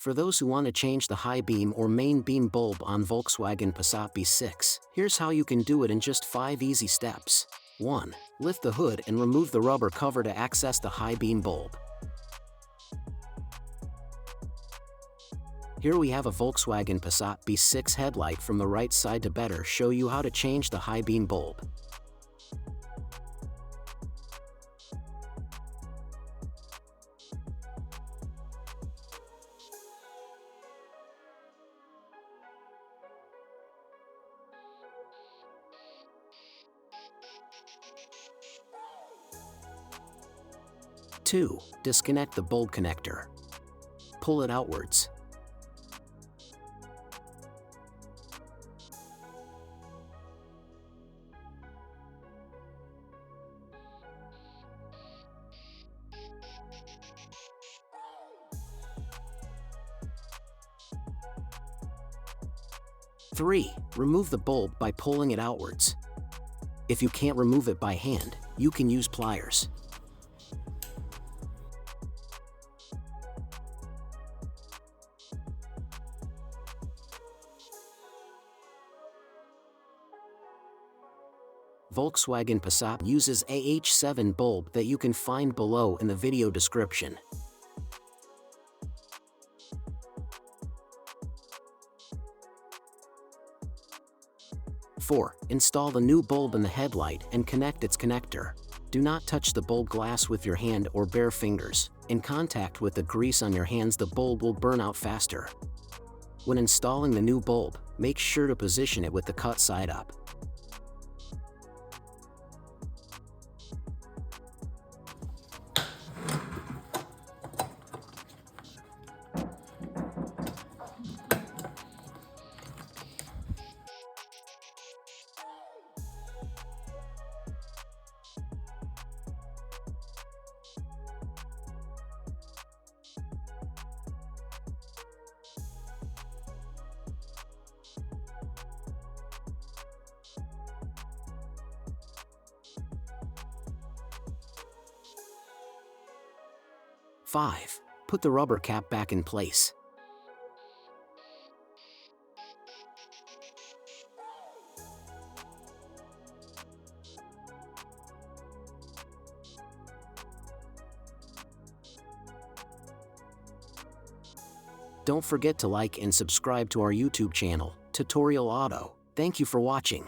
For those who want to change the high beam or main beam bulb on Volkswagen Passat B6, here's how you can do it in just 5 easy steps. 1. Lift the hood and remove the rubber cover to access the high beam bulb. Here we have a Volkswagen Passat B6 headlight from the right side to better show you how to change the high beam bulb. Two. Disconnect the bulb connector. Pull it outwards. Three. Remove the bulb by pulling it outwards. If you can't remove it by hand, you can use pliers. Volkswagen Passat uses a H7 bulb that you can find below in the video description. Four. Install the new bulb in the headlight and connect its connector. Do not touch the bulb glass with your hand or bare fingers. In contact with the grease on your hands, the bulb will burn out faster. When installing the new bulb, make sure to position it with the cut side up. Five. Put the rubber cap back in place. Don't forget to like and subscribe to our YouTube channel, Tutorial Auto. Thank you for watching.